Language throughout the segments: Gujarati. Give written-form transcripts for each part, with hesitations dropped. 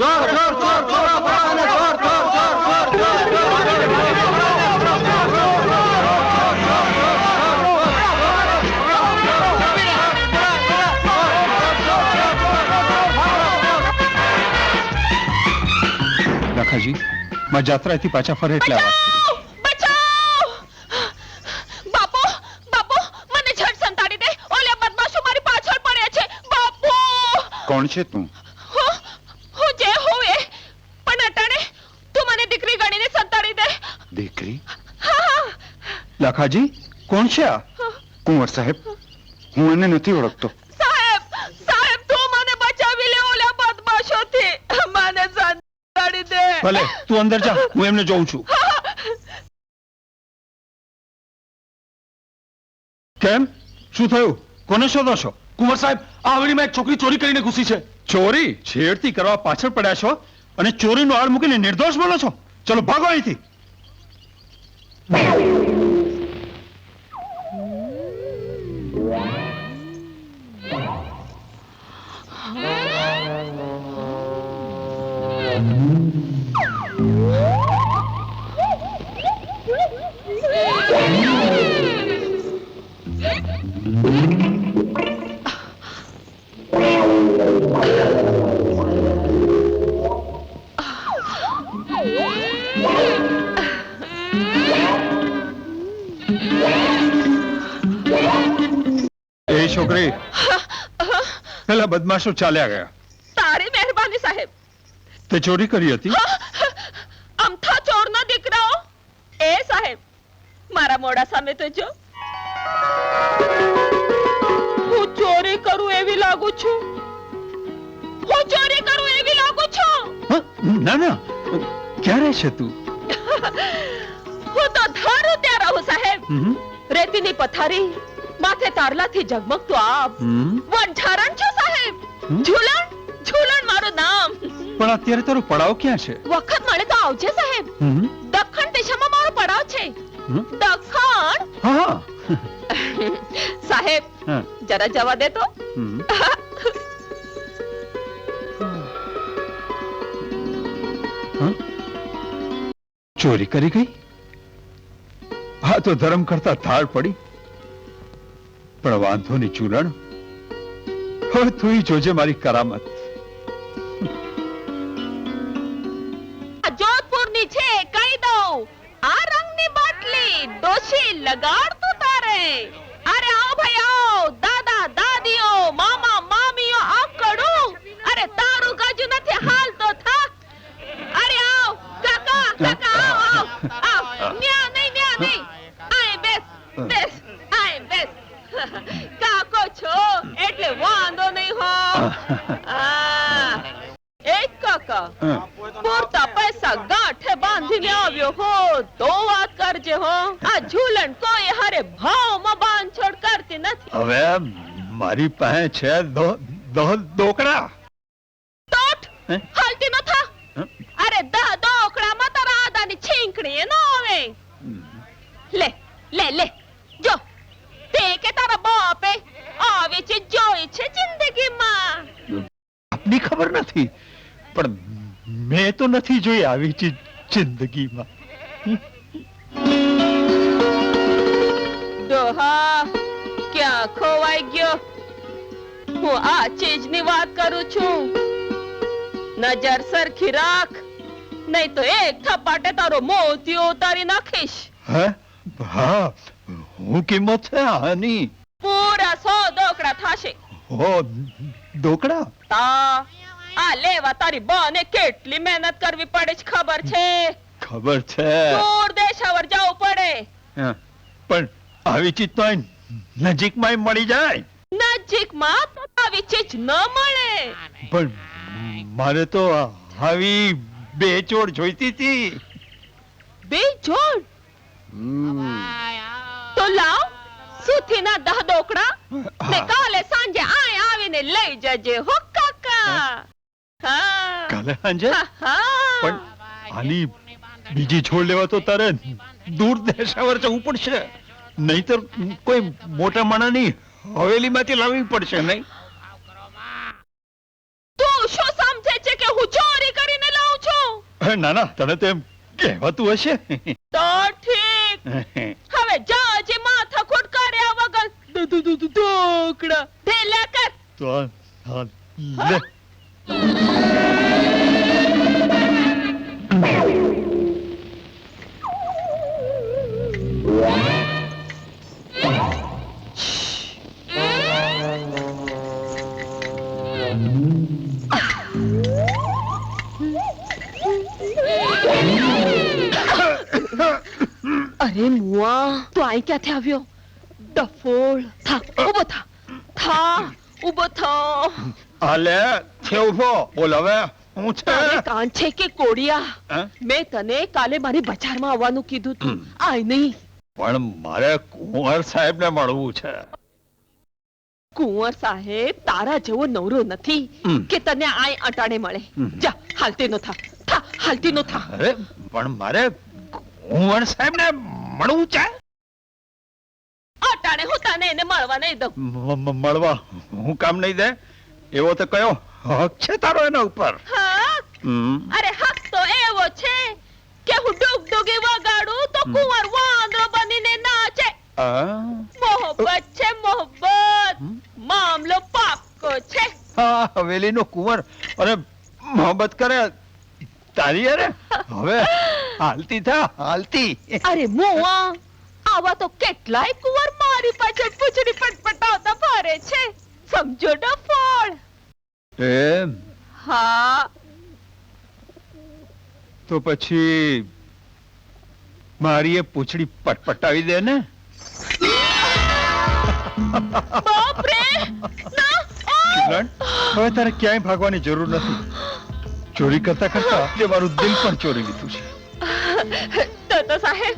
ચોર ચોર ચોર ચોર પકડો ચોર ચોર ચોર લખાજી માં જાત્રાથી પાછા ફરે એટલે વાત બાપુ બાપુ મને ઝટ સંતાડી દે. ઓલે બદમાશો મારી પાછળ પડ્યા છે. બાપુ કોણ છે તું? હું જે હોઉં એ, પણ અટાણે તું મને દીકરી ગણીને સંતાડી દે. દીકરી? લખાજી કોણ છે આ? કુંવર સાહેબ, હું એને નથી ઓળખતો. સાહેબ સાહેબ તું મને બચાવી લે ઓલા બદમાશોથી. મને સંતાડી દે. ભલે તું અંદર જા, હું એમને જોઉં છું. કેમ, શું થયું? કોને શોધો છો? કુંવર સાહેબ, આ હવેલીમાં એક છોકરી ચોરી કરીને ઘૂસી છે. ચોરી? છેડતી કરવા પાછળ પડ્યા છો અને ચોરીનો આળ મૂકીને નિર્દોષ બોલો છો? ચલો ભાગો અહીંથી. એ છોકરી, પેલા બદમાશો ચાલ્યા ગયા. તારી મહેરબાની સાહેબ. તે ચોરી કરી હતી? અમથા ચોરના દીકરાઓ. એ સાહેબ મારા મોઢા સામે તો જો. હું ચોરી કરું એવી લાગુ છું. હું ચોરી કરું એવી લાગુ છું. ના ના, ક્યાં રહે છે તું? હું તો ધારું ત્યાં રહું સાહેબ. રેતીની પથારી, માથે તારલાથી ઝગમગતું આબ, વંઢારણ છું સાહેબ. ઝૂલણ ઝૂલણ મારું નામ. પણ અત્યારે તારો પડાવ ક્યાં છે? વખત મળે તો આવજે સાહેબ. દક્ષિણ દિશામાં મારો પડાવ છે. દક્ષિણ. હા સાહેબ જરા જવા દે તો. ચોરી કરી ગઈ? હા તો ધર્મ કરતા ધાર પડી. પણ વાંધો નહીં ચૂલણ, હવે તું જોજે મારી કરામત. જોધપુરની છે કહી દઉં. આ રંગની બાટલી ડોશી લગાડ તું તારે. અરે આવો ભાઈ આવો, દાદા દાદીઓ, મામા મામીઓ આકડું. અરે તારું ગાજુ નથી હાલ તો થા. અરે આવ કાકા કાકા આવ આવ આવ. ન્યા નહીં આય બેસ બેસ આય બેસ. કાકો છો એટલે વાંધો નહીં હો. એક કાકા પૂરતા પૈસા ગાંઠે બાંધીને આવ્યો હો તો વાત કરજે હો. આ ઝૂલણ કોઈ હારે ભાવમાં બાંધછોડ કરતી નથી. હવે મારી પાસે છે દોકડા. તોટ હાલતી ન થા. અરે દોકડામાં તારા આદાની છીંકણી ન આવે. લે લે લે જો તે કે તારા બાપે આવી છે જોઈ છે જિંદગીમાં. આપની ખબર નથી, પણ મેં તો નથી જોઈ આવી ચીજ જિંદગીમાં. ડોહા ક્યાં ખોવાઈ ગયો? હું આ ચીજની વાત કરું છું. નજર સરખી રાખ, નહીં તો એક થપાટે તારો મોતિયો ઉતારી નાખીશ. હે? હા, હું કિંમત છે આની? પૂરા 100 દોકડા થાશે. ઓ દોકડા? તા આ લેવા તારી બાને કેટલી મહેનત કરવી પડે છે ખબર છે? ખબર છે. દૂર દેશાવર જવું પડે. પણ આવી ચીજ તો નજીકમાં મળી જાય. નજીકમાં તો આવી ચીજ ન મળે. પણ મારે તો આવી બેચોડ જોઈતી હતી. બેજોડ? તો લાવ સુથીના 10 દોકડા ને કાલે સાંજે આય આવીને લઈ જજે હો કાકા. હા કાલે સાંજે? હા પણ આની બીજી છોડ લેવા તો તારે દૂર દેશાવર જવું પડશે, નહીતર કોઈ મોટા માણાની હવેલીમાંથી લાવવી પડશે. નહીં તું શું સમજે છે કે હું ચોરી ના ના તને તો એમ કહેવાતું હશે તો ઠીક હવે જા જે માથા ખોટ કર્યા વગર ઢોકળા ઢેલા કર તો હા, લે અરે મુઆ તું અહીં ક્યાંથી આવ્યો ડફોળ થા ઉભો થા ઉભો થા આલે છે ઉભો બોલ હવે હું છે તારે કાન છે કે કોડિયા હે? મેં તને કાલે મારી બજારમાં આવવાનું કીધું તું આય નહીં પણ મારે કુંવર સાહેબને મળવું છે કુંવર સાહેબ તારા જેવો નવરો નથી કે તને આય અટાણે મળે જા હાલતી નો થા હાલતી નો થા અરે પણ મારે કુંવર સાહેબને મળવું છે અટાણે હું તને એને મળવા નહીં દઉં મળવા હું કામ નહીં દે એવો તો કયો હક છે તારો એના ઉપર હા અરે હક તો એવો છે કે હું ડુગડુગી વગાડું તો કુંવર વાંદરો બનીને નાચે મોહબ્બત છે મોહબ્બત મામલો પાક્કો છે હા હવેલીનો કુંવર અને મોહબ્બત કરે તારી અરે હવે હાલતી થા હાલતી અરે મોઆ આવા તો કેટલાય કુંવર મારી પાછળ પૂંછડી પટપટાવતા ફરે છે સમજો ડફોળ એમ હા તો પછી મારી એ પૂંછડી પટપટાવી દે ને બાપ રે ના ચિમલાન, હવે તારે ક્યાંય ભાગવાની જરૂર નથી ચોરી કરતા કરતા તે મારું દિલ પણ ચોરી લીધું છે તો સાહેબ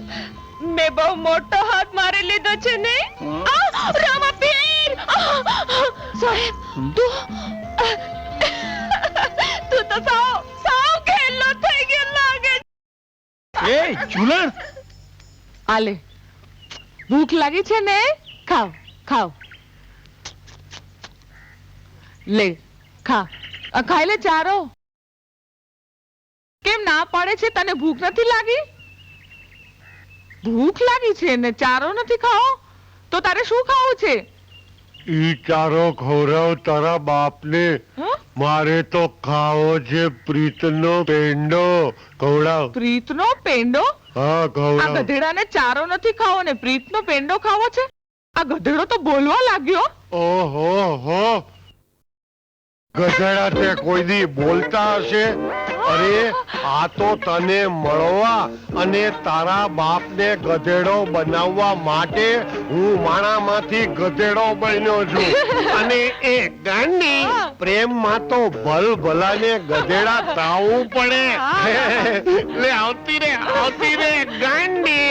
મેં બહુ મોટો હાથ મારી લીધો છે ને રામાપીર સાહેબ તું તો સાવ ખેલો થઈ ગયો લાગે એ ચુલણ આલે ભૂખ લાગી છે ને ખાવ લે ખાઈ લે ચારો કેમ ના પાડે છે તને ભૂખ નથી લાગી ભૂખ લાગી છે ને ચારો નથી ખાઓ તો તારે શું ખાવું છે ઈ ચારો ખવડાવ તારા બાપને હં? મારે તો ખાવો છે પ્રીતનો પેંડો ખવડાવ પ્રીતનો પેંડો હા આ ખવડાવ ગધેડાને ચારો નથી ખાવો ને પ્રીતનો પેંડો ખાવો છે આ ગધેડો તો બોલવા લાગ્યો ઓહો હો ગધેડા તે કોઈ દી બોલતા હશે અરે આ તો તને મળવા અને તારા બાપને ગધેડો બનાવવા માટે હું માણામાંથી ગધેડો બન્યો છું અને એ ગાંડી પ્રેમમાં તો ભલાને ગધેડા થાવું પડે લે આવતી રે ગાંડી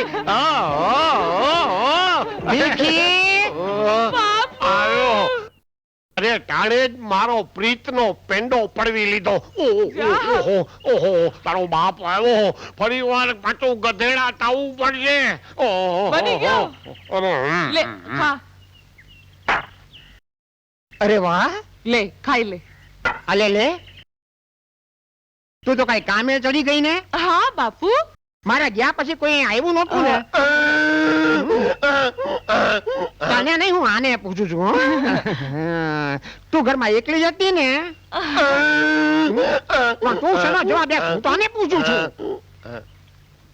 આવ્યો અરે ટાણે જ મારો પ્રીતનો પેંડો પડવી લીધો ઓહો તારો બાપ આવ્યો ફરી વાર પાછું ગધેડા થાવું પડશે બની ગયો. લે ખા અરે વાહ લે ખાઈ લે અલે લે તું તો કઈ કામે ચડી ગઈ ને હા બાપુ મારા ગયા પછી કોઈ આવ્યું નહોતું ને તને નહીં હું આને પૂછું છું હો. તું ઘરમાં એકલી જ હતી ને પણ તું શેનો જવાબ દે હું તો આને પૂછું છું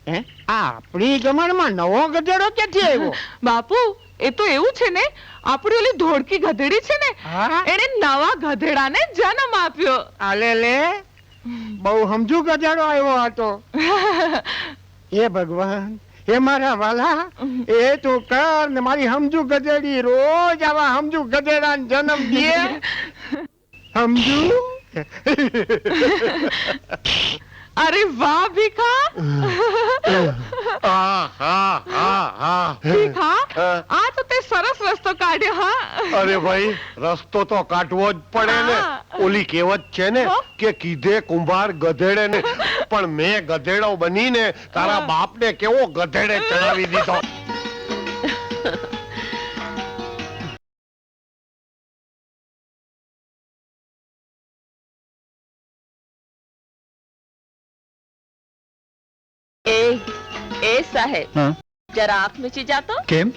હે આપણી જમણમાં નવો ગધેડો ક્યાંથી આવ્યો બાપુ એ તો એવું છે ને આપણી ઓલી ધોળકી ગધેડી છે ને હા? એને નવા ગધેડાને જન્મ આપ્યો આલે લે બહુ સમજુ ગધેડો આવ્યો હતો હે ભગવાન હે મારા વાલા એ તું કર ને મારી સમજુ ગધેડી રોજ આવા સમજુ ગધેડાને જન્મ દે સમજુ અરે વાહ ભીખા ભીખા આ તો તે સરસ રસ્તો કાઢ્યો હા અરે ભાઈ રસ્તો તો કાઢવો જ પડે ને હા. ઓલી કહેવત છે ને કે કીધે કુંભાર ગધેડે ને પણ મેં ગધેડો બનીને તારા બાપને કેવો ગધેડે ચડાવી દીધો સાહેબ હા જરા આંખ મીચી જાતો. કેમ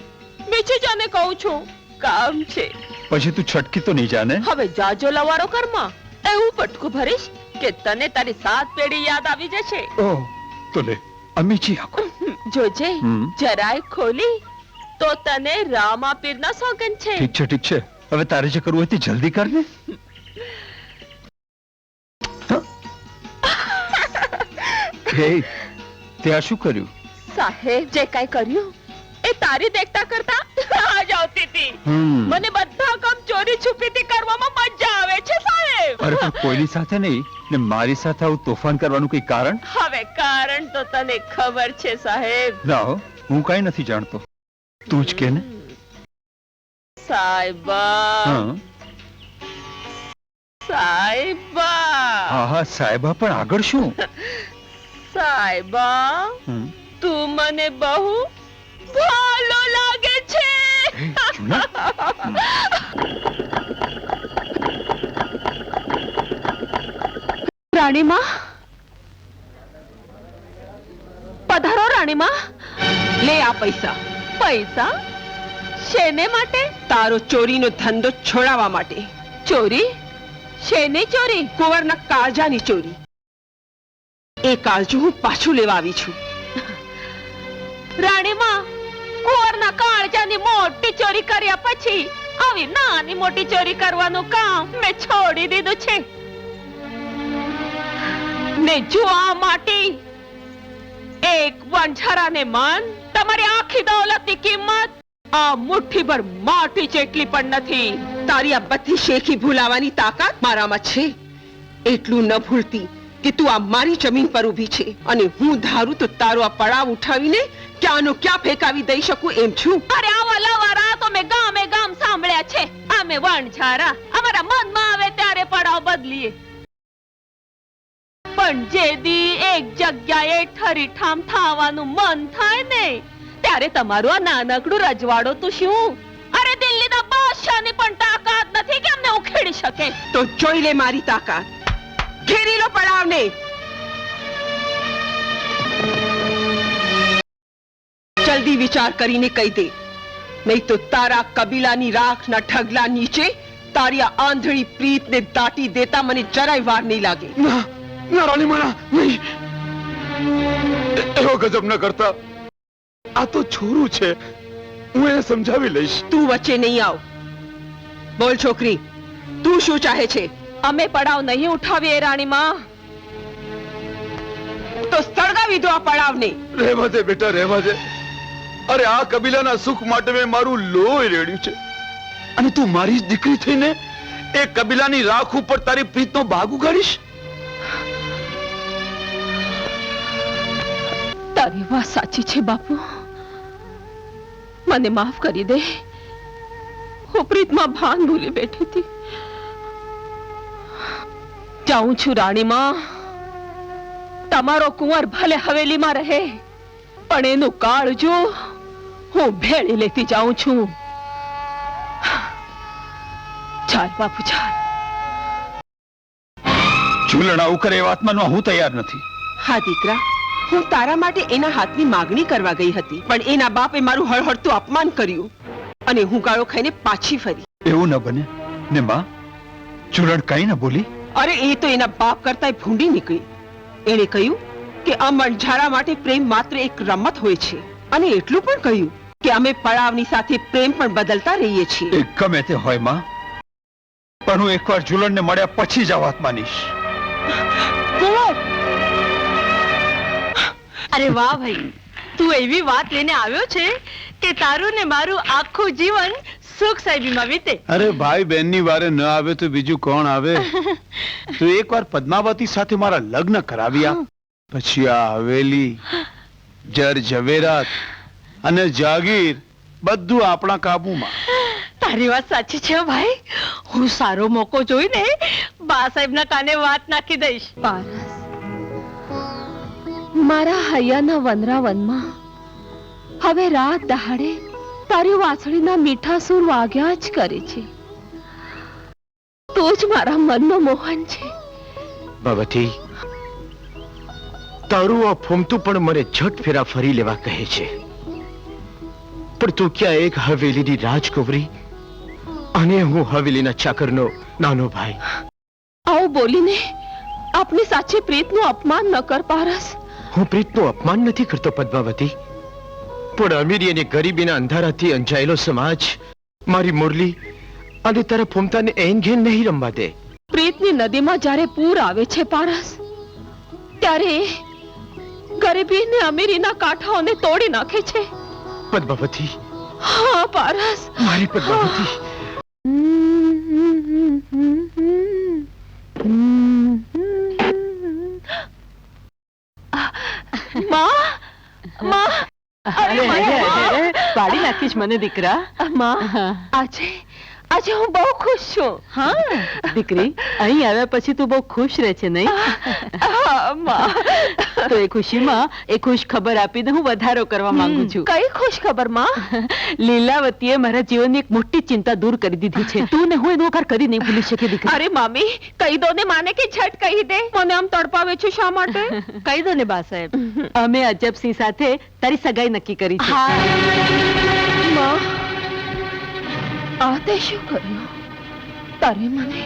મીચી જાને કહું છું, કામ છે. પછી તું છટકી તો નહીં જાને? હવે જાજો લવારો કરમાં એવું પટકું ભરીશ કે તને તારી 7 પેઢી યાદ આવી જશે. ઓહ તો લે અમીજી આખો. જોજે હમ. જરાય ખોલી તો તને રામા પીરના સોગન છે. ઠીક છે હવે તારે જે કરવું હોય તે જલ્દી કર ને. હે તે આ શું કર્યું? સાહેબ જે કાઈ કર્યું એ તારી દેખતા કરતા આ જ આવતી હતી. મને બધા કામ ચોરી છુપીથી કરવામાં મજા આવે છે સાહેબ. અરે પણ કોઈની સાથે નહીં ને મારી સાથે આવું તોફાન કરવાનું કઈ કારણ? હવે કારણ તો તને ખબર છે સાહેબ. ના હો હું કઈ નથી જાણતો, તું જ કે ને. સાહેબા હા સાહેબા હા સાહેબા, પણ આગળ શું? સાહેબા તું મને બહુ ભાલો લાગે છે. રાણીમાં પધારો. રાણીમાં લે આ પૈસા. પૈસા શેને માટે? તારો ચોરીનો ધંધો છોડાવવા માટે. ચોરી? શેની ચોરી? કુંવરના કાળજાની ચોરી. એ કાળજું હું પાછું લેવા આવી છું. રાણીમાં કુંવરના કાળજાની મોટી ચોરી કર્યા પછી આવી નાની મોટી ચોરી કરવાનું કામ મેં છોડી દીધું છે. ને જો આ માટી એક વણઝારાને મન તમારી આખી દોલતની કિંમત આ મુઠ્ઠીભર માટી જેટલી પણ નથી. તારી આ બધી શેખી ભૂલાવાની તાકાત મારામાં છે. એટલું ન ભૂલતી કે તું આ મારી જમીન પર ઊભી છે અને હું ધારું તો તારો આ પડાવ ઉઠાવીને ક્યાંનો ક્યાં ફેંકાવી દઈ શકું એમ છું. અરે આવા લવારા તો મેં ગામે ગામ સાંભળ્યા છે. અમે વણઝારા અમારા મનમાં આવે ત્યારે પડાવ બદલીએ, પણ જે દી એક જગ્યાએ ઠરીઠામ થવાનું મન થાય ને ત્યારે તમારું આ નાનકડું રજવાડો તો શું, અરે દિલ્હીના બાદશાહની પણ તાકાત નથી કે અમને ઉખેડી શકે. તો જોઈ લે મારી તાકાત. ઘેરી લો પડાવને. જલ્દી વિચાર કરીને કહી દે, નહીં તો તારા કબીલાની રાખના ઢગલા નીચે તારી આ આંધળી પ્રીતને દાટી દેતા મને જરાય વાર નહીં લાગે. ના રાણીમાં નહીં, એવો ગજબ ન કરતા. આ તો છોરું છે, હું એને સમજાવી લઈશ. તું વચ્ચે નહીં આવ. બોલ છોકરી, તું શું ચાહે છે? અમે પડાવ નહીં ઉઠાવીએ રાણીમાં. તો સળગાવી દો આ પડાવને. રહેવા દે બેટા, રહેવા દે. અરે આ કબીલાના સુખ માટે મેં મારું લોહી રેડ્યું છે અને તું મારી જ દીકરી થઈને એ કબીલાની રાખ ઉપર તારી પ્રીતનો ભાગ ઉગાડીશ? તારી વાત સાચી છે બાપુ, મને માફ કરી દે. હું પ્રીતમાં ભાન ભૂલી બેઠી હતી. જાઉં છું રાણીમાં. તમારો કુંવર ભલે હવેલીમાં રહે પણ એનું કાળજું હું ભેળી લેતી જાઉં છું. ચાલ બાપુ ચાલ. ઝૂલણ આવું કરે એ વાતમાં હું તૈયાર નથી. હા દીકરા, હું તારા માટે એના હાથની માગણી કરવા ગઈ હતી, પણ એના બાપે મારું હળહળતું અપમાન કર્યું અને હું ગાળો ખાઈને પાછી ફરી. એવું ન બને ને માં. ઝૂલણ કઈ ન બોલી? અરે એ તો એના બાપ કરતા ભૂંડી નીકળી. એણે કહ્યું કે આ વણઝારા માટે પ્રેમ માત્ર એક રમત હોય છે અને એટલું પણ કહ્યું કે અમે પડાવની સાથે પ્રેમ પણ બદલતા રહીએ છીએ. એ ગમે તે હોય માં, પણ હું એકવાર ઝૂલણને મળ્યા પછી જ આ વાત માનીશ. અરે વાહ ભાઈ, તું એવી વાત લઈને આવ્યો છે કે તારું ને મારું આખું જીવન સુખ સાહેબીમાં વીતે. અરે ભાઈ બહેનની વારે ન આવે તો બીજું કોણ આવે? તું એકવાર પદ્માવતી સાથે મારા લગ્ન કરાવી આપ, પછી આ હવેલી, જર ઝવેરાત અને જાગીર બધું આપણા કાબુમાં. તારી વાત સાચી છે ભાઈ. હું સારો મોકો જોઈને બા સાહેબના કાને વાત નાખી દઈશ. પારસ, મારા હૈયાના વનરાવનમાં હવે રાત દહાડે તારી વાંસળીના મીઠા સૂર વાગ્યા જ કરે છે. તું જ મારા મનનો મોહન છે. ભગવતી, તારું આ ફોમતું પણ મને ઝટ ફેરા ફરી લેવા કહે છે, પણ તું ક્યાં એક હવેલીની રાજકુંવરી અને હું હવેલીના ચાકરનો નાનો ભાઈ. આવું બોલીને આપની સાચી પ્રીતનું અપમાન ન કર પારસ. હું પ્રીતનું અપમાન નથી કરતો પદ્માવતી, પણ અમીરી અને ગરીબીના અંધારાથી અંજાયેલો સમાજ મારી મુરલી અને તારા ફોમતાને એન ઘેન નહીં રમવા દે. પ્રીતની નદીમાં જ્યારે પૂર આવે છે પારસ, ત્યારે એ ગરીબી ને અમીરીના કાંઠાઓને તોડી નાખે છે. પદ્માવતી, હા પારસ. મારી પદ્માવતી. માં, માં, અરે માં. પાડી નાખીશ મને દીકરા. માં, આજે હું બહુ ખુશ છું. હા દીકરી, અહીં આવ્યા પછી તું બહુ ખુશ રહે છે નહીં? હા, માં. તો એ ખુશીમાં એ ખુશ ખબર આપીને હું વધારો કરવા માંગુ છું. કઈ ખુશ ખબર માં? લીલાવતીએ મારા જીવનની એક મોટી ચિંતા દૂર કરી દીધી છે. તું ને હું એનો વખાર કરી નહીં ભૂલી શકે દીકરી. અરે મામી, કહી દો ને માને કે ઝટ કહી દે. મને આમ તડપાવે છે શા માટે? કહી દો ને બા સાહેબ, અમે અજબસિંહ સાથે તારી સગાઈ નક્કી કરી છે. માં, આ તે શું કર્યું? તારે મને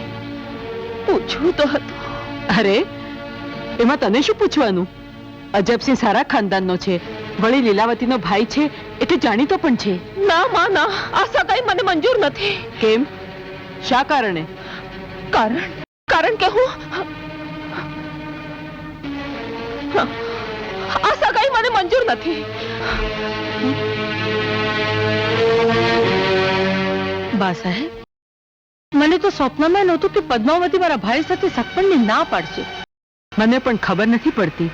પૂછવું તો હતું. અરે એમાં તને શું પૂછવાનું? અજબસિંહ સારા ખાનદાનનો છે, વળી લીલાવતીનો ભાઈ છે એટલે જાણીતો પણ છે. ના માં, ના, આ સગાઈ મને મંજૂર નથી. કેમ? શા કારણે? કારણ કે હું આ સગાઈ મને મંજૂર નથી. બા સાહેબ, મને તો સ્વપ્નમાં નહોતું કે પદ્માવતી મારા ભાઈ સાથે સગપણની ના પાડશે. મને પણ ખબર નથી પડતી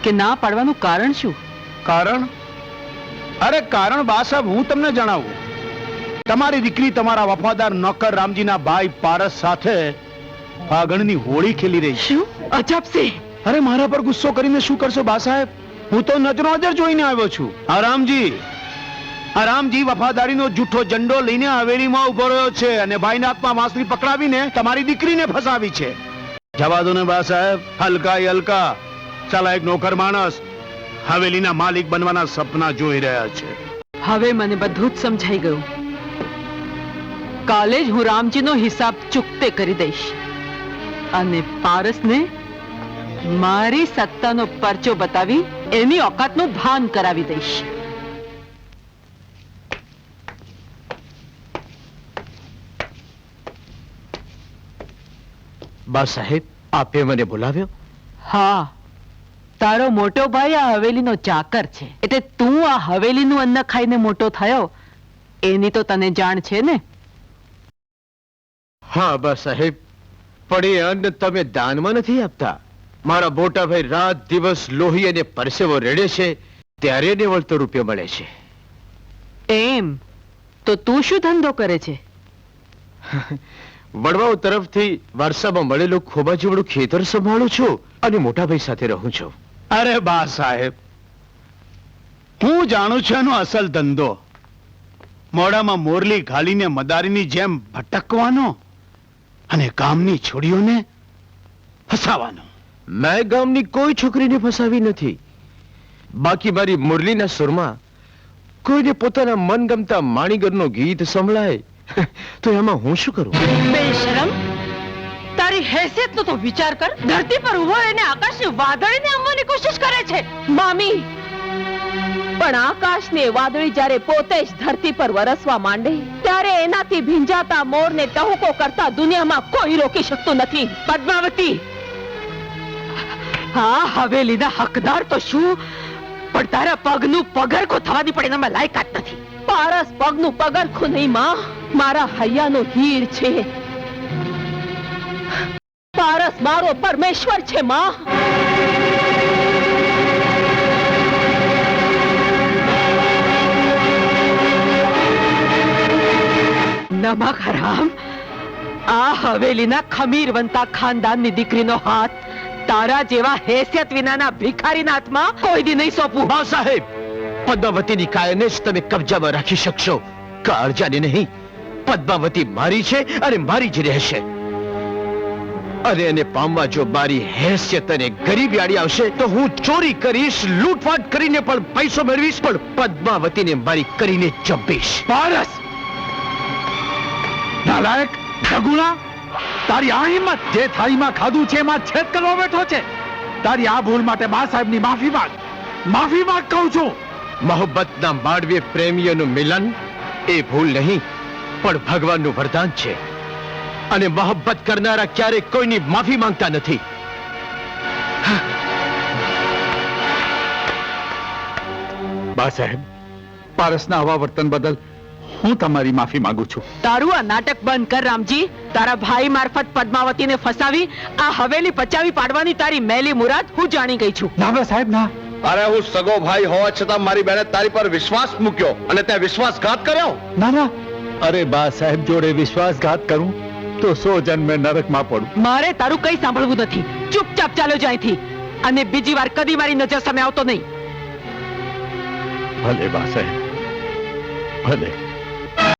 કે ના પાડવાનું કારણ શું. કારણ? અરે કારણ બા સાહેબ હું તમને જણાવું. તમારી દીકરી તમારા વફાદાર નોકર રામજીના ભાઈ પારસ સાથે ફાગણની હોળી ખેલી રહી છે. શું? અજબસિંહ! અરે મારા પર ગુસ્સો કરીને શું કરશો બા સાહેબ? હું તો નજરો નજર જોઈને આવ્યો છું. આ રામજી વફાદારીનો જૂઠો ઝંડો લઈને હવેલીમાં ઉભો રહ્યો છે અને ભાઈના હાથમાં વાંસળી પકડાવીને તમારી દીકરીને ફસાવી છે. જવા દો ને બા સાહેબ, હલકા ચાલા એક નોકર માણસ હવેલીના માલિક બનવાના સપના જોઈ રહ્યા છે. હવે મને બધું જ સમજાઈ ગયું. કાલે જ હું રામજીનો હિસાબ ચૂકતે કરી દઈશ અને પારસને મારી સત્તાનો પરચો બતાવી એની ઓકાતનું ભાન કરાવી દઈશ. બા સાહેબ, આપે મને બોલાવ્યો? હા, તારો મોટો ભાઈ આ હવેલીનો ચાકર છે, એટલે તું આ હવેલીનું અન્ન ખાઈને મોટો થયો એની તો તને જાણ છે ને? હા બા સાહેબ, પણ એ અન્ન તમે દાનમાં નથી આપતા. મારા મોટા ભાઈ રાત દિવસ લોહી અને પરસેવો રેડે છે ત્યારે એને વળતો રૂપિયો મળે છે. એમ તો તું શું ધંધો કરે છે? વડવાઓ તરફથી વારસામાં મળેલું ખોબા જેવડું ખેતર સંભાળું છું અને મોટા ભાઈ સાથે રહું છું. અરે બા સાહેબ, હું જાણું છું એનો અસલ ધંધો. મોઢામાં મોરલી ઘાલીને મદારીની જેમ ભટકવાનો અને ગામની છોડીઓને ફસાવાનો. મેં ગામની કોઈ છોકરીને ફસાવી નથી. બાકી મારી મુરલીના સુરમાં કોઈને પોતાના મનગમતા માણીગરનો ગીત સંભળાય તો એમાં હું શું કરું? બેશરમ, તારી હેસિયતનો તો વિચાર કર. ધરતી પર ઉભો રહીને આકાશને વાદળીને અંબાની કોશિશ કરે છે. મામી, પણ આકાશને વાદળી જ્યારે પોતે જ ધરતી પર વરસવા માંડે ત્યારે એનાથી ભીંજાતા મોરને ટહુકો કરતા દુનિયામાં કોઈ રોકી શકતું નથી. પદ્માવતી, હા હવેલીના હકદાર તો શું, પણ તારા પગનું પગરખું થવાની પણ એનામાં લાયકાત નથી. પારસ પગનું પગરખું નહીં માં, મારા હૈયાનો હીર છે. પારસ મારો પરમેશ્વર છે માં. નમક હરામ, આ હવેલીના ખમીરવંતા ખાનદાનની દીકરીનો હાથ તારા જેવા હેસિયત વિનાના ભિખારીના હાથમાં કોઈ દી નહીં સોંપું. બા સાહેબ, પદ્માવતીની કાયાને જ તમે કબજામાં રાખી શકશો, કાળજાને નહીં. પદ્માવતી મારી છે અને મારી જ રહેશે. અને એને પામવા જો મારી હેસિયત અને ગરીબી આડી આવશે તો હું ચોરી કરીશ, લૂંટફાટ કરીને પણ પૈસો મેળવીશ, પણ પદ્માવતીને મારી કરીને જંપીશ. પારસ! નાલાયક, સગુણા, તારી આ હિંમત! જે થાળીમાં ખાધું છે એમાં છેદ કરવા બેઠો છે. તારી આ ભૂલ માટે બા સાહેબની માફી માંગ. માફી માંગ કહું છું. મોહબ્બતના માળવે પ્રેમીઓનું મિલન એ ભૂલ નહીં, પણ ભગવાનનું વરદાન છે. અને મોહબ્બત કરનારા ક્યારેય કોઈની માફી માંગતા નથી. બા સાહેબ, પારસના આવા વર્તન બદલ હું તમારી માફી માંગુ છું. તારું આ નાટક બંધ કર રામજી. તારા ભાઈ મારફત પદ્માવતીને ફસાવી આ હવેલી પચાવી પાડવાની તારી મેલી મુરાદ હું જાણી ગઈ છું. ના બા સાહેબ, ના. અરે હું સગો ભાઈ હોવા છતાં મારી બહેને તારી પર વિશ્વાસ મૂક્યો અને તે વિશ્વાસઘાત કર્યો. ના ના, અરે બા સાહેબ જોડે વિશ્વાસઘાત કરું તો 100 જન્મે નરકમાં પડું. મારે તારું કઈ સાંભળવું નથી. ચૂપચાપ ચાલો જ્યાંથી, અને બીજી વાર કદી મારી નજર સામે આવતો નહીં. ભલે બા સાહેબ, ભલે.